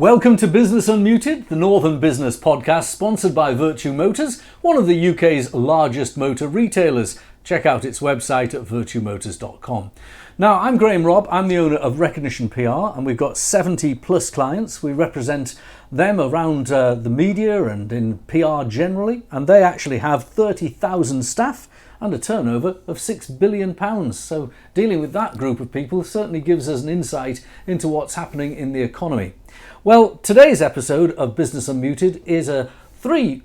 Welcome to Business Unmuted, the Northern Business podcast sponsored by Virtue Motors, one of the UK's largest motor retailers. Check out its website at virtuemotors.com. Now, I'm Graham Robb, I'm the owner of Recognition PR, and we've got 70 plus clients. We represent them around the media and in PR generally, and they actually have 30,000 staff and a turnover of £6 billion. So dealing with that group of people certainly gives us an insight into what's happening in the economy. Well, today's episode of Business Unmuted is a three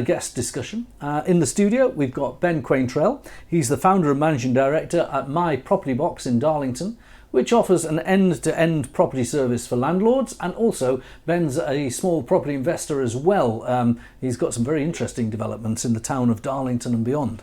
guest discussion. In the studio, we've got Ben Quaintrell. He's the founder and managing director at My Property Box in Darlington, which offers an end-to-end property service for landlords, and also Ben's a small property investor as well. He's got some very interesting developments in the town of Darlington and beyond.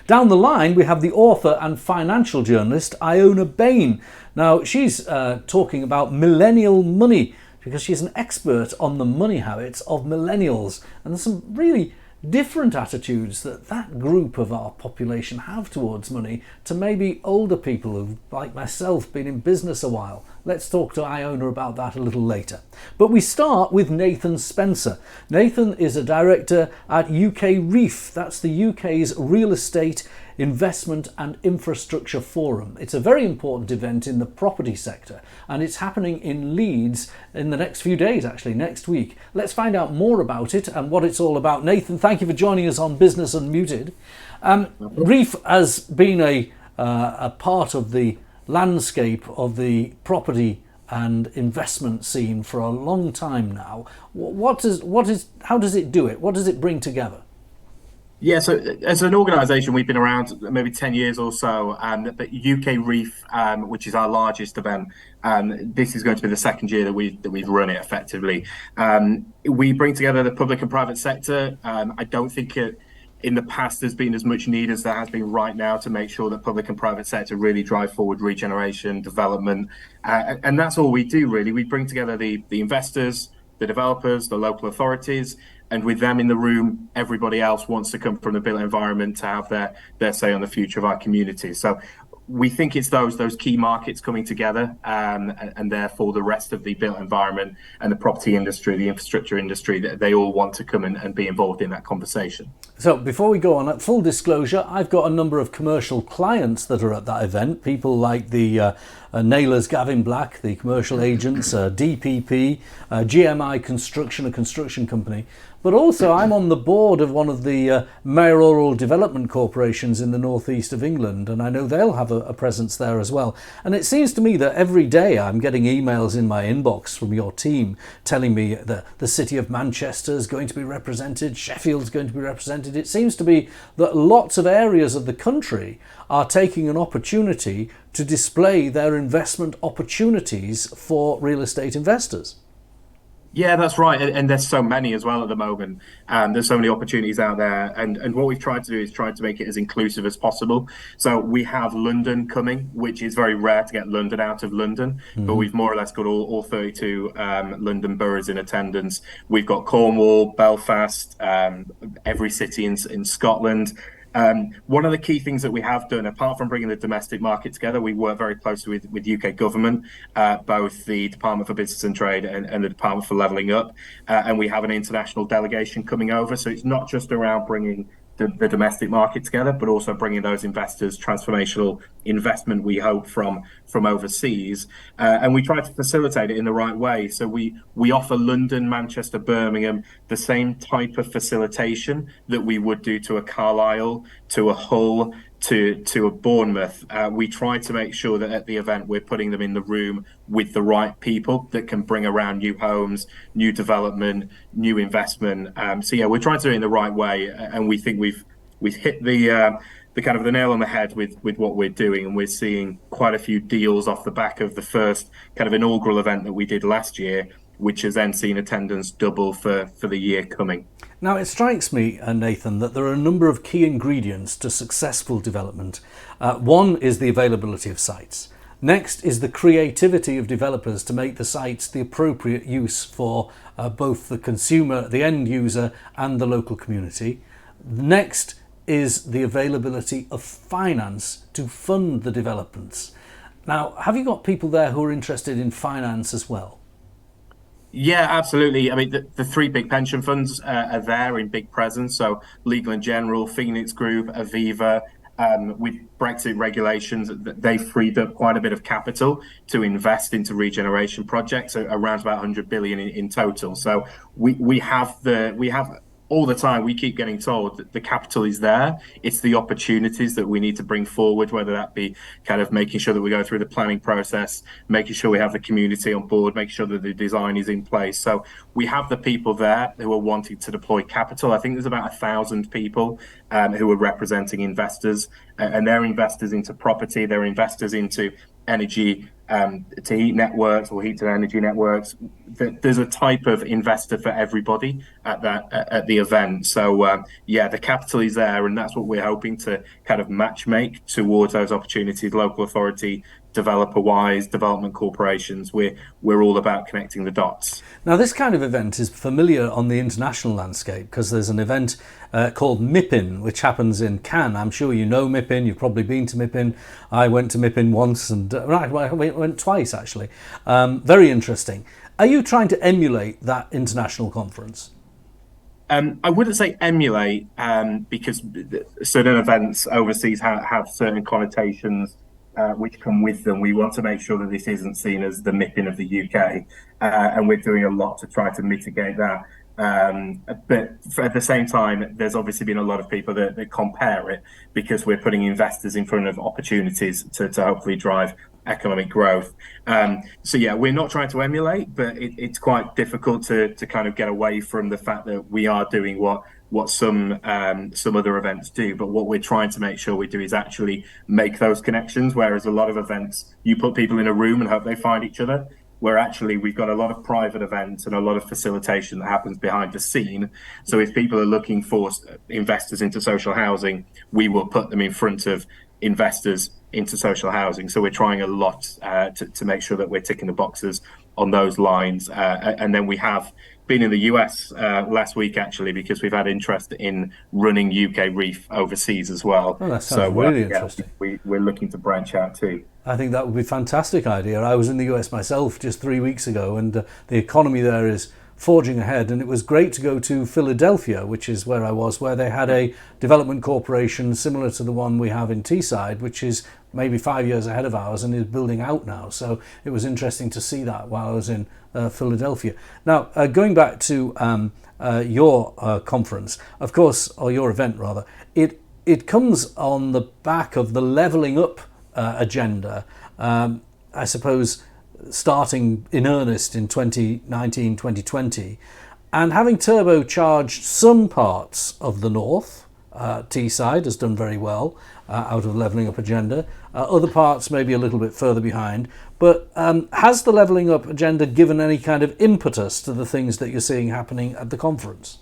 Down the line, we have the author and financial journalist Iona Bain. Now, she's talking about millennial money, because she's an expert on the money habits of millennials, and there's some really different attitudes that group of our population have towards money to maybe older people who've, like myself, been in business a while. Let's talk to Iona about that a little later. But we start with Nathan Spencer. Nathan is a director at UKREiiF. That's the UK's real estate investment and infrastructure forum. It's a very important event in the property sector, and it's happening in Leeds in the next few days, actually next week. Let's find out more about it and what it's all about. Nathan, thank you for joining us on Business Unmuted. REiiF has been a part of the landscape of the property and investment scene for a long time now. How does it do it? What does it bring together? Yeah, so as an organisation, we've been around maybe 10 years or so. But UKREiiF, which is our largest event, this is going to be the second year that we've run it effectively. We bring together the public and private sector. I don't think in the past there's been as much need as there has been right now to make sure that public and private sector really drive forward regeneration, development, and that's all we do really. We bring together the investors, the developers, the local authorities, and with them in the room, everybody else wants to come from the built environment to have their say on the future of our community. So we think it's those key markets coming together, and therefore the rest of the built environment and the property industry, the infrastructure industry, that they all want to come and be involved in that conversation. So before we go on, full disclosure, I've got a number of commercial clients that are at that event. People like the Nailers Gavin Black, the commercial agents, DPP, GMI Construction, a construction company. But also I'm on the board of one of the mayoral development corporations in the northeast of England, and I know they'll have a presence there as well. And it seems to me that every day I'm getting emails in my inbox from your team telling me that the city of Manchester is going to be represented, Sheffield's going to be represented. It seems to be that lots of areas of the country are taking an opportunity to display their investment opportunities for real estate investors. Yeah, that's right. And there's so many as well at the moment. There's so many opportunities out there. And what we've tried to do is try to make it as inclusive as possible. So we have London coming, which is very rare to get London out of London. Mm-hmm. But we've more or less got all 32 London boroughs in attendance. We've got Cornwall, Belfast, every city in Scotland. One of the key things that we have done, apart from bringing the domestic market together, we work very closely with UK government, both the Department for Business and Trade and the Department for Levelling Up, and we have an international delegation coming over. So it's not just around bringing the domestic market together, but also bringing those investors transformational investment we hope from overseas, and we try to facilitate it in the right way. So we offer London, Manchester, Birmingham the same type of facilitation that we would do to a Carlisle, to a Hull, to a Bournemouth. We try to make sure that at the event we're putting them in the room with the right people that can bring around new homes, new development, new investment. So yeah, we're trying to do it in the right way, and we think we've hit the kind of the nail on the head with what we're doing, and we're seeing quite a few deals off the back of the first kind of inaugural event that we did last year, which has then seen attendance double for the year coming. Now, it strikes me, Nathan, that there are a number of key ingredients to successful development. One is the availability of sites. Next is the creativity of developers to make the sites the appropriate use for both the consumer, the end user, and the local community. Next is the availability of finance to fund the developments. Now, have you got people there who are interested in finance as well? Yeah, absolutely. I mean, the three big pension funds are there in big presence. So Legal and General, Phoenix Group, Aviva. With Brexit regulations, they freed up quite a bit of capital to invest into regeneration projects, around about 100 billion in total. So we have all the time we keep getting told that the capital is there. It's the opportunities that we need to bring forward, whether that be kind of making sure that we go through the planning process, making sure we have the community on board, making sure that the design is in place. So we have the people there who are wanting to deploy capital. I think there's about 1,000 people who are representing investors, and they're investors into property, they're investors into energy, to heat networks or heat to energy networks. There's a type of investor for everybody at the event. So yeah, the capital is there, and that's what we're hoping to kind of match make towards those opportunities. Local authority, developer-wise, development corporations. We're all about connecting the dots. Now, this kind of event is familiar on the international landscape because there's an event called MIPIM, which happens in Cannes. I'm sure you know MIPIM. You've probably been to MIPIM. I went to MIPIM once, and I went twice actually. Very interesting. Are you trying to emulate that international conference? I wouldn't say emulate, because certain events overseas have certain connotations which come with them. We want to make sure that this isn't seen as the MIPIM of the UK, and we're doing a lot to try to mitigate that. But at the same time, there's obviously been a lot of people that compare it because we're putting investors in front of opportunities to hopefully drive economic growth. So yeah, we're not trying to emulate, but it's quite difficult to kind of get away from the fact that we are doing what some other events do. But what we're trying to make sure we do is actually make those connections, whereas a lot of events, you put people in a room and hope they find each other, where actually we've got a lot of private events and a lot of facilitation that happens behind the scene. So if people are looking for investors into social housing, we will put them in front of investors into social housing. So we're trying a lot to make sure that we're ticking the boxes on those lines. And then we have been in the US last week, actually, because we've had interest in running UKREiiF overseas as well. Oh, that sounds really interesting. We're looking to branch out too. I think that would be a fantastic idea. I was in the US myself just 3 weeks ago, and the economy there is forging ahead, and it was great to go to Philadelphia, which is where I was, where they had a development corporation similar to the one we have in Teesside, which is maybe 5 years ahead of ours and is building out now. So it was interesting to see that while I was in Philadelphia. Now, going back to your conference, of course, or your event rather, it comes on the back of the levelling up agenda, I suppose, starting in earnest in 2019, 2020, and having turbocharged some parts of the north. Teesside has done very well out of the levelling up agenda. Other parts maybe a little bit further behind. But has the levelling up agenda given any kind of impetus to the things that you're seeing happening at the conference?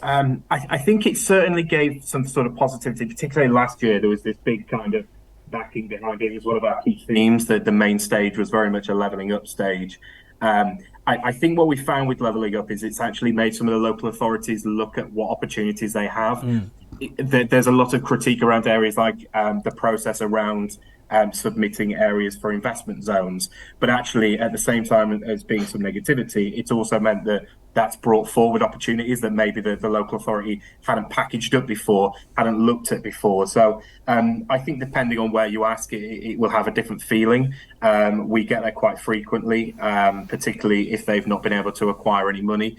I think it certainly gave some sort of positivity, particularly last year. There was this big kind of backing behind it. It was one of our key themes that the main stage was very much a levelling up stage. I think what we found with levelling up is it's actually made some of the local authorities look at what opportunities they have. There's a lot of critique around areas like the process around submitting areas for investment zones, but actually at the same time as being some negativity, it's also meant that that's brought forward opportunities that maybe the local authority hadn't packaged up before, hadn't looked at before. So I think depending on where you ask, it will have a different feeling. We get that quite frequently, particularly if they've not been able to acquire any money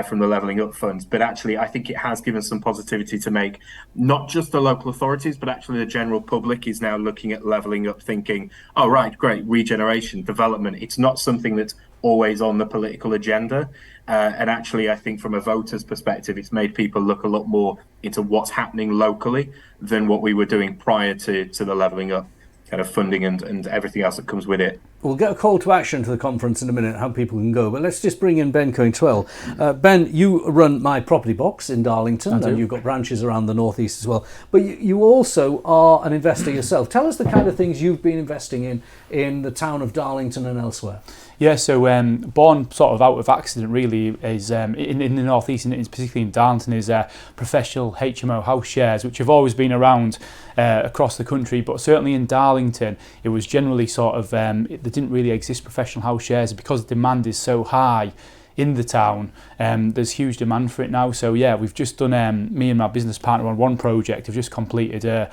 from the levelling up funds. But actually, I think it has given some positivity to make not just the local authorities, but actually the general public is now looking at levelling up thinking, oh, right, great, regeneration, development. It's not something that's always on the political agenda. And actually, I think from a voter's perspective, it's made people look a lot more into what's happening locally than what we were doing prior to the levelling up kind of funding and everything else that comes with it. We'll get a call to action to the conference in a minute, how people can go, but let's just bring in Ben Quaintrell. Ben, you run My Property Box in Darlington, and you've got branches around the northeast as well, but you also are an investor yourself. Tell us the kind of things you've been investing in the town of Darlington and elsewhere. Yeah, so born sort of out of accident really is in the northeast, and particularly in Darlington, is professional HMO house shares, which have always been around across the country, but certainly in Darlington it was generally sort of the there didn't really exist professional house shares. Because demand is so high in the town, there's huge demand for it now. So yeah, we've just done, me and my business partner on one project have just completed a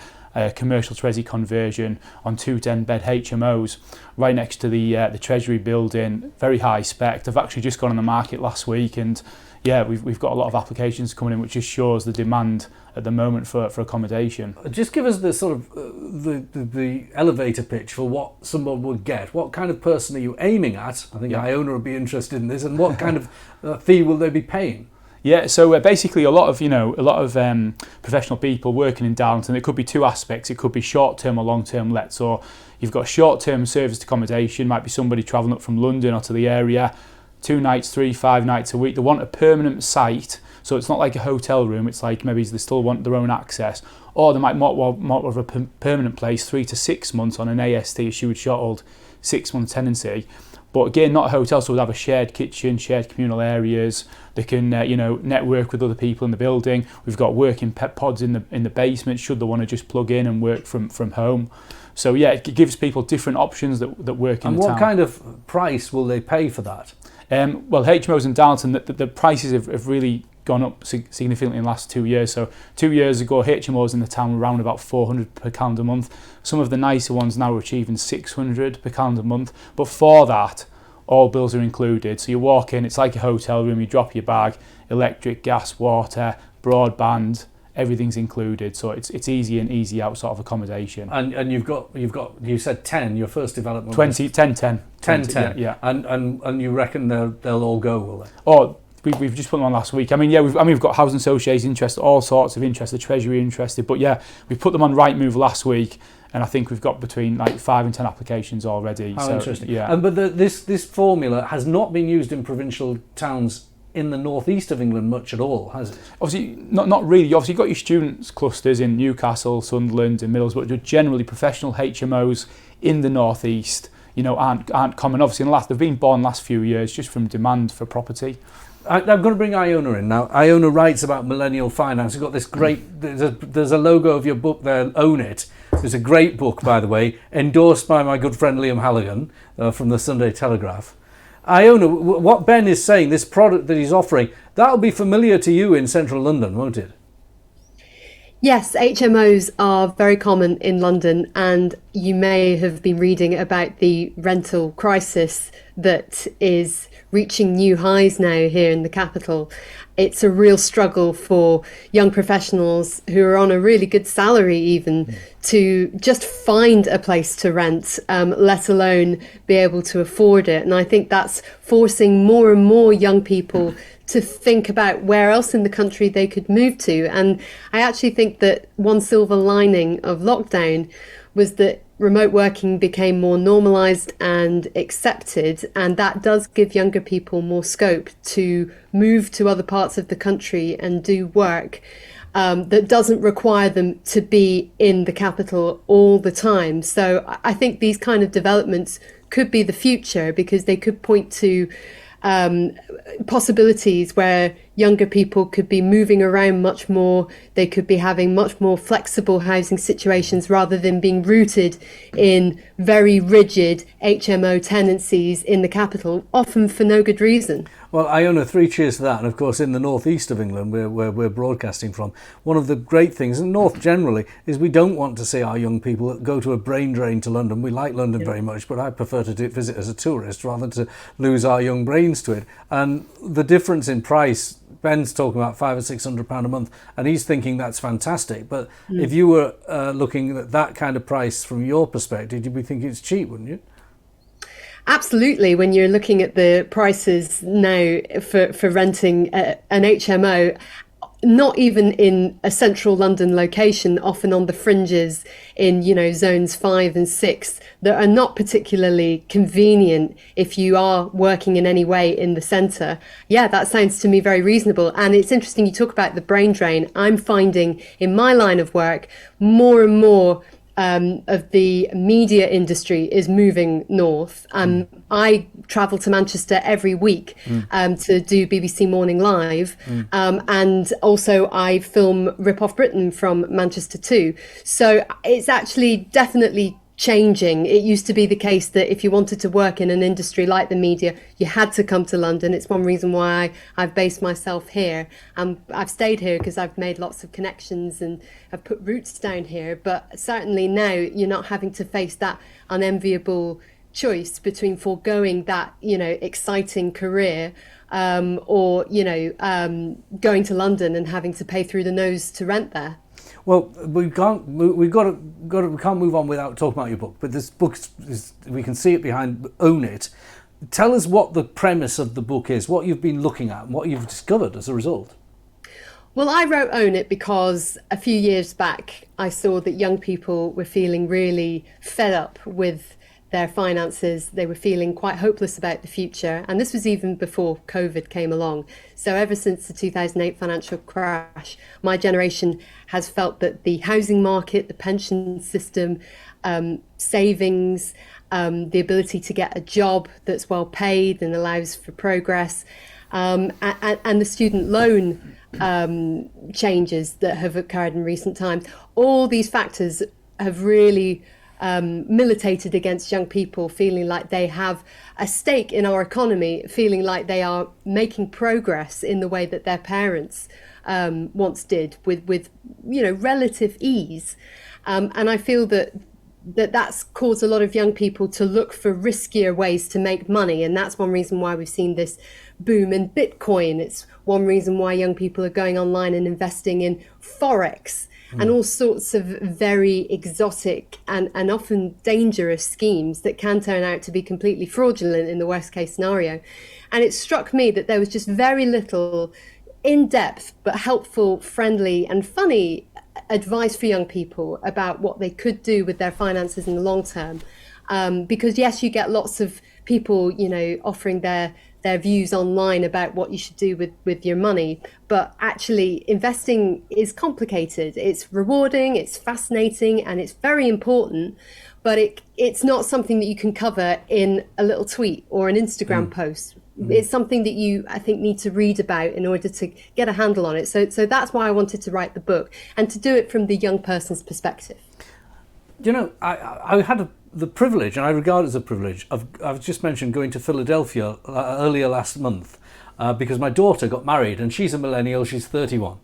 commercial to resi conversion on 2 10-bed HMOs right next to the Treasury building, very high spec. They've actually just gone on the market last week, and yeah, we've got a lot of applications coming in, which just shows the demand at the moment for accommodation. Just give us the sort of the elevator pitch for what someone would get. What kind of person are you aiming at? I think Iona would be interested in this, and what kind of fee will they be paying? Yeah, so basically a lot of professional people working in Darlington. It could be two aspects. It could be short-term or long-term lets. Or you've got short-term serviced accommodation. Might be somebody travelling up from London or to the area, 2 nights, 3, 5 nights a week. They want a permanent site, so it's not like a hotel room. It's like maybe they still want their own access, or they might want more of a permanent place, 3 to 6 months on an AST, assured short 6-month tenancy. But again, not a hotel, so we'll have a shared kitchen, shared communal areas. They can, network with other people in the building. We've got working pet pods in the basement, should they want to just plug in and work from home. So yeah, it gives people different options that work in the town. And what kind of price will they pay for that? Well, HMOs in Darlington, the prices have really gone up significantly in the last 2 years. So 2 years ago, HMOs in the town were around about 400 per calendar month. Some of the nicer ones now are achieving 600 per calendar month. But for that, all bills are included. So you walk in, it's like a hotel room, you drop your bag, electric, gas, water, broadband, everything's included. So it's easy in, easy out sort of accommodation. And you've got you said 10, your first development 20, 10. Yeah. And you reckon they'll all go, will they? Oh, we've just put them on last week. We've got housing associations interested, all sorts of interest, the Treasury interested. But yeah, we put them on Rightmove last week, and I think we've got between like 5 and 10 applications already. How interesting. Yeah. But this formula has not been used in provincial towns in the northeast of England much at all, has it? Obviously, not really. Obviously, you've got your students clusters in Newcastle, Sunderland and Middlesbrough, but generally professional HMOs in the northeast, aren't common. Obviously, they've been born last few years just from demand for property. I'm going to bring Iona in now. Iona writes about millennial finance. You've got this great, there's a logo of your book there, Own It. It's a great book, by the way, endorsed by my good friend Liam Halligan from the Sunday Telegraph. Iona, what Ben is saying, this product that he's offering, that'll be familiar to you in central London, won't it? Yes, HMOs are very common in London, and you may have been reading about the rental crisis that is reaching new highs now here in the capital. It's a real struggle for young professionals who are on a really good salary even to just find a place to rent, let alone be able to afford it. And I think that's forcing more and more young people to think about where else in the country they could move to. And I actually think that one silver lining of lockdown was that remote working became more normalised and accepted, and that does give younger people more scope to move to other parts of the country and do work that doesn't require them to be in the capital all the time. So I think these kind of developments could be the future, because they could point to possibilities where younger people could be moving around much more. They could be having much more flexible housing situations rather than being rooted in very rigid HMO tenancies in the capital, often for no good reason. Well, Iona, 3 cheers to that. And of course, in the northeast of England, where we're broadcasting from, one of the great things, and north generally, is we don't want to see our young people go to a brain drain to London. We like London very much, but I prefer to visit as a tourist rather than to lose our young brains to it. And the difference in price, Ben's talking about £500 or £600 a month, and he's thinking that's fantastic. But if you were looking at that kind of price from your perspective, you'd be thinking it's cheap, wouldn't you? Absolutely. When you're looking at the prices now for renting an HMO, not even in a central London location, often on the fringes in, zones 5 and 6, that are not particularly convenient if you are working in any way in the centre. Yeah, that sounds to me very reasonable. And it's interesting you talk about the brain drain. I'm finding in my line of work, more and more of the media industry is moving north. I travel to Manchester every week to do BBC Morning Live, and also I film Rip Off Britain from Manchester too. So it's actually definitely changing. It used to be the case that if you wanted to work in an industry like the media, you had to come to London. It's one reason why I've based myself here. I've stayed here because I've made lots of connections and have put roots down here. But certainly now you're not having to face that unenviable choice between foregoing that, exciting career or, going to London and having to pay through the nose to rent there. Well, we can't move on without talking about your book. But this book we can see it behind Own It. Tell us what the premise of the book is, what you've been looking at, and what you've discovered as a result. Well, I wrote Own It because a few years back I saw that young people were feeling really fed up with their finances. They were feeling quite hopeless about the future. And this was even before COVID came along. So ever since the 2008 financial crash, my generation has felt that the housing market, the pension system, savings, the ability to get a job that's well paid and allows for progress, and the student loan changes that have occurred in recent times, all these factors have really militated against young people feeling like they have a stake in our economy, feeling like they are making progress in the way that their parents once did with relative ease. And I feel that's caused a lot of young people to look for riskier ways to make money. And that's one reason why we've seen this boom in Bitcoin. It's one reason why young people are going online and investing in Forex and all sorts of very exotic and often dangerous schemes that can turn out to be completely fraudulent in the worst case scenario. And it struck me that there was just very little in-depth but helpful, friendly and funny advice for young people about what they could do with their finances in the long term. Because yes, you get lots of people, offering their views online about what you should do with your money. But actually investing is complicated. It's rewarding, it's fascinating, and it's very important. But it's not something that you can cover in a little tweet or an Instagram post. It's something that you, I think, need to read about in order to get a handle on it. So that's why I wanted to write the book and to do it from the young person's perspective. I had the privilege, and I regard it as a privilege, I've just mentioned going to Philadelphia earlier last month because my daughter got married, and she's a millennial, she's 31.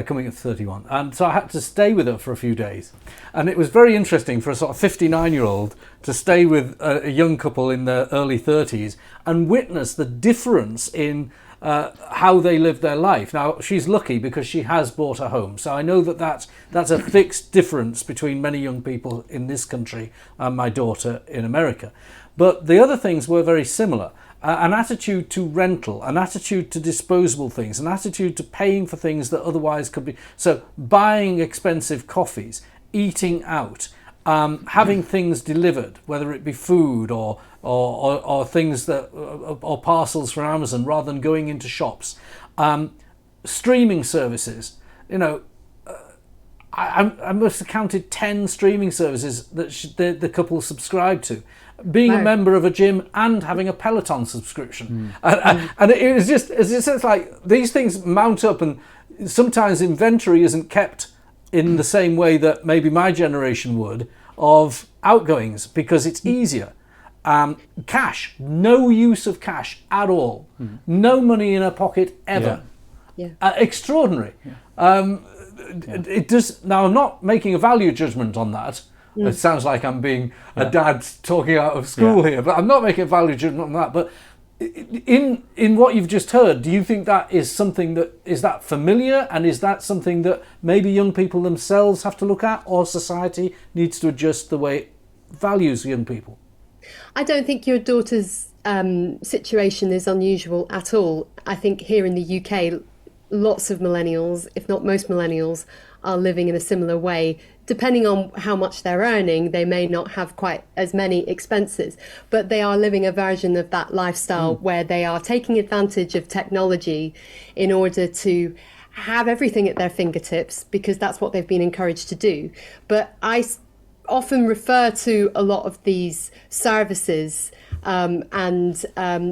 Coming at 31. And so I had to stay with her for a few days. And it was very interesting for a sort of 59-year-old to stay with a young couple in their early 30s and witness the difference in how they live their life. Now, she's lucky because she has bought a home. So I know that's a fixed difference between many young people in this country and my daughter in America. But the other things were very similar. An attitude to rental, an attitude to disposable things, an attitude to paying for things that otherwise could be... So buying expensive coffees, eating out, having things delivered, whether it be food or things that or parcels from Amazon rather than going into shops. Streaming services, I must have counted 10 streaming services that the couple subscribed to. Being a member of a gym and having a Peloton subscription. And it's just like these things mount up, and sometimes inventory isn't kept in the same way that maybe my generation would of outgoings because it's easier. Cash, no use of cash at all. No money in her pocket ever. Yeah. Extraordinary. It does. Now, I'm not making a value judgment on that. It sounds like I'm being a dad talking out of school here, but I'm not making a value judgment on that. But in what you've just heard, do you think that is something is that familiar, and is that something that maybe young people themselves have to look at, or society needs to adjust the way it values young people? I don't think your daughter's situation is unusual at all. I think here in the UK, lots of millennials, if not most millennials, are living in a similar way. Depending on how much they're earning, they may not have quite as many expenses, but they are living a version of that lifestyle where they are taking advantage of technology in order to have everything at their fingertips, because that's what they've been encouraged to do. But I often refer to a lot of these services and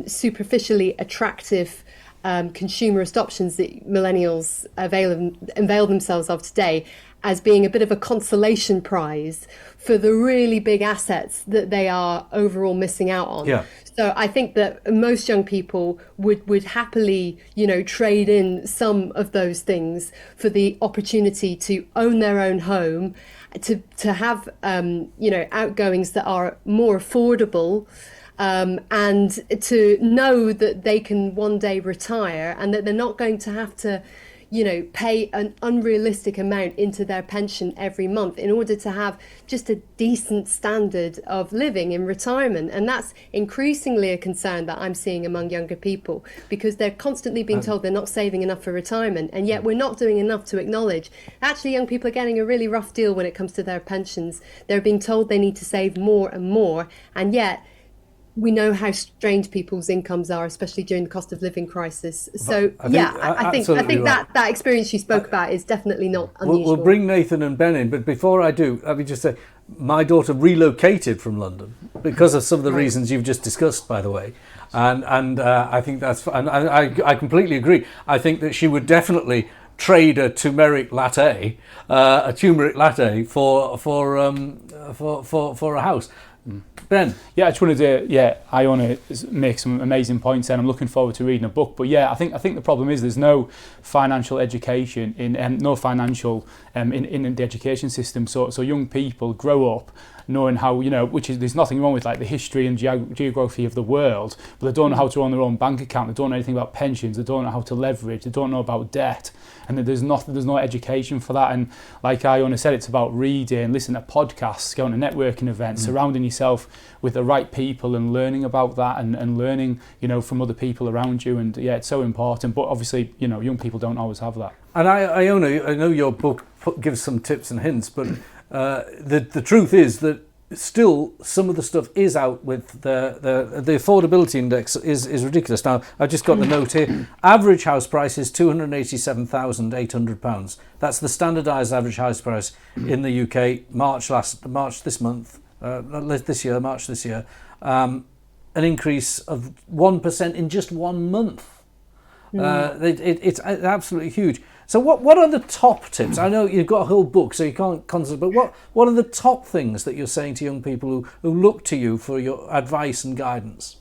superficially attractive consumerist options that millennials avail themselves of today as being a bit of a consolation prize for the really big assets that they are overall missing out on. Yeah. So I think that most young people would happily, trade in some of those things for the opportunity to own their own home, to have, outgoings that are more affordable, and to know that they can one day retire and that they're not going to have to, pay an unrealistic amount into their pension every month in order to have just a decent standard of living in retirement. And that's increasingly a concern that I'm seeing among younger people, because they're constantly being told they're not saving enough for retirement, and yet we're not doing enough to acknowledge actually young people are getting a really rough deal when it comes to their pensions. They're being told they need to save more and more, and yet we know how strained people's incomes are, especially during the cost of living crisis. So I think that experience you spoke about is definitely not unusual. We'll bring Nathan and Ben in, but before I do, let me just say, my daughter relocated from London because of some of the reasons you've just discussed, by the way, and I think that's, and I completely agree. I think that she would definitely trade a turmeric latte for a house. Ben? Yeah, I just wanted to, Iona make some amazing points, and I'm looking forward to reading a book. But yeah, I think the problem is there's no financial education in the education system. So young people grow up knowing how, there's nothing wrong with like the history and geography of the world, but they don't know how to own their own bank account, they don't know anything about pensions, they don't know how to leverage, they don't know about debt, and there's no education for that. And like Iona said, it's about reading, listening to podcasts, going to networking events, surrounding yourself with the right people and learning about that, and learning, from other people around you. And yeah, it's so important, but obviously, young people don't always have that. And Iona, I know your book gives some tips and hints, but the truth is that still some of the stuff is out with the affordability index is ridiculous. Now, I've just got the note here. Average house price is £287,800. That's the standardised average house price in the UK, March this year. An increase of 1% in just 1 month. It's absolutely huge. So what are the top tips? I know you've got a whole book, so you can't concentrate, but what are the top things that you're saying to young people who look to you for your advice and guidance?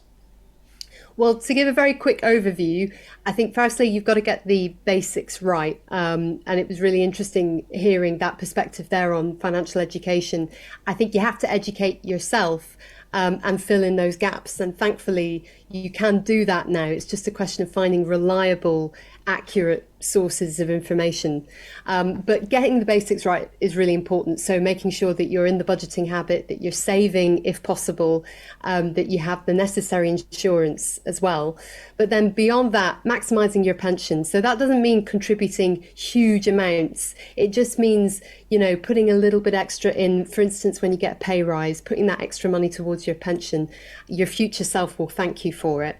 Well, to give a very quick overview, I think firstly you've got to get the basics right. And it was really interesting hearing that perspective there on financial education. I think you have to educate yourself and fill in those gaps. And thankfully, you can do that now. It's just a question of finding reliable, accurate sources of information. But getting the basics right is really important. So making sure that you're in the budgeting habit, that you're saving if possible, that you have the necessary insurance as well. But then beyond that, maximising your pension. So that doesn't mean contributing huge amounts. It just means, putting a little bit extra in, for instance, when you get a pay rise, putting that extra money towards your pension. Your future self will thank you for it.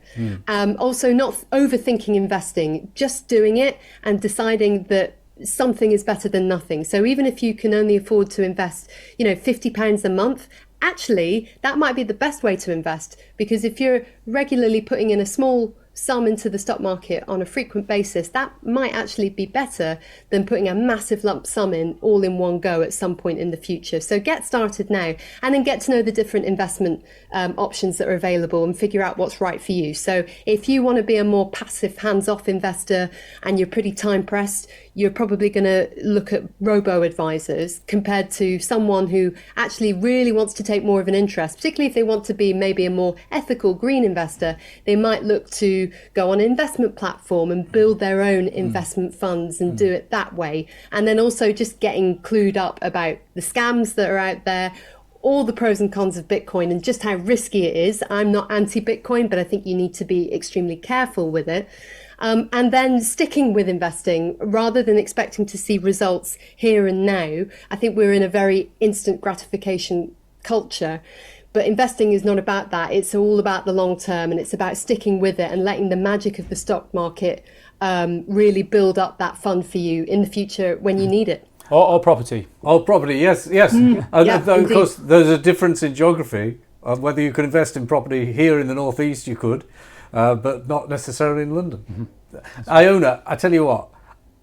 Also, not overthinking investing, just doing it and deciding that something is better than nothing. So even if you can only afford to invest, £50 a month, actually, that might be the best way to invest, because if you're regularly putting in a small sum into the stock market on a frequent basis, that might actually be better than putting a massive lump sum in all in one go at some point in the future. So get started now, and then get to know the different investment options that are available and figure out what's right for you. So if you want to be a more passive, hands-off investor and you're pretty time pressed, you're probably going to look at robo-advisors compared to someone who actually really wants to take more of an interest, particularly if they want to be maybe a more ethical green investor. They might look to go on an investment platform and build their own investment funds and do it that way. And then also just getting clued up about the scams that are out there, all the pros and cons of Bitcoin and just how risky it is. I'm not anti-Bitcoin, but I think you need to be extremely careful with it. And then sticking with investing rather than expecting to see results here and now. I think we're in a very instant gratification culture. But investing is not about that. It's all about the long term, and it's about sticking with it and letting the magic of the stock market really build up that fund for you in the future when you need it. Or property. Or property, yes. Of course, there's a difference in geography of whether you could invest in property here in the northeast, you could, but not necessarily in London. Iona, I tell you what,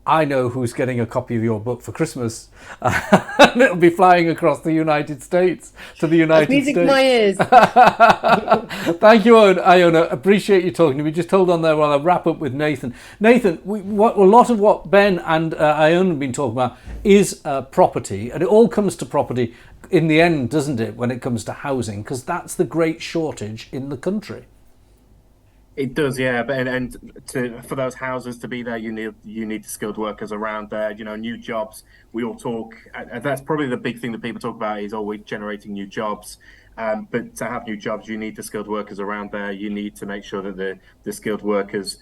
I know who's getting a copy of your book for Christmas. And it'll be flying across the United States to the United music States. to my ears. Thank you, Iona. Appreciate you talking to me. Just hold on there while I wrap up with Nathan. Nathan, a lot of what Ben and Iona have been talking about is property, and it all comes to property in the end, doesn't it, when it comes to housing? Because that's the great shortage in the country. It does, yeah. But for those houses to be there, you need skilled workers around there. You know, new jobs. We all talk. That's probably the big thing that people talk about is always generating new jobs. But to have new jobs, you need the skilled workers around there. You need to make sure that the skilled workers.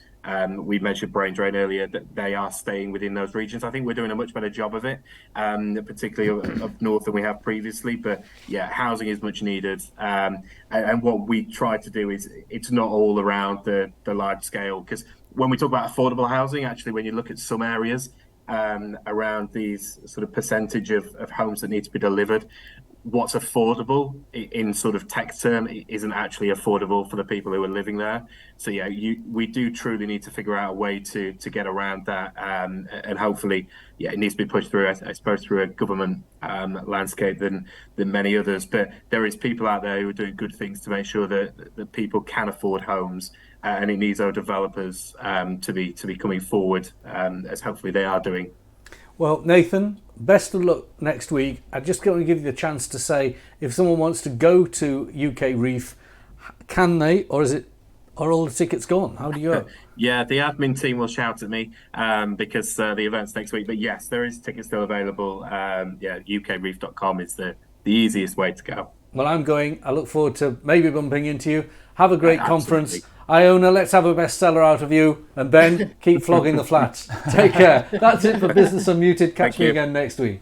We mentioned brain drain earlier, that they are staying within those regions. I think we're doing a much better job of it, particularly up north than we have previously. But yeah, housing is much needed. And what we try to do is it's not all around the large scale, because when we talk about affordable housing, actually, when you look at some areas around these sort of percentage of homes that need to be delivered, what's affordable in sort of tech term isn't actually affordable for the people who are living there. So yeah, we do truly need to figure out a way to get around that, and hopefully, yeah, it needs to be pushed through, I suppose, through a government landscape than many others. But there is people out there who are doing good things to make sure that people can afford homes, and it needs our developers to be coming forward, as hopefully they are doing. Well, Nathan, best of luck next week. I just going to give you the chance to say, if someone wants to go to UKREiiF, can they, or are all the tickets gone? How do you go? Yeah, the admin team will shout at me because the event's next week. But yes, there is tickets still available. UKREiiF.com is the easiest way to go. Well, I'm going. I look forward to maybe bumping into you. Have a great conference. Absolutely. Iona, let's have a bestseller out of you. And Ben, keep flogging the flats. Take care. That's it for Business Unmuted. Catch me again next week.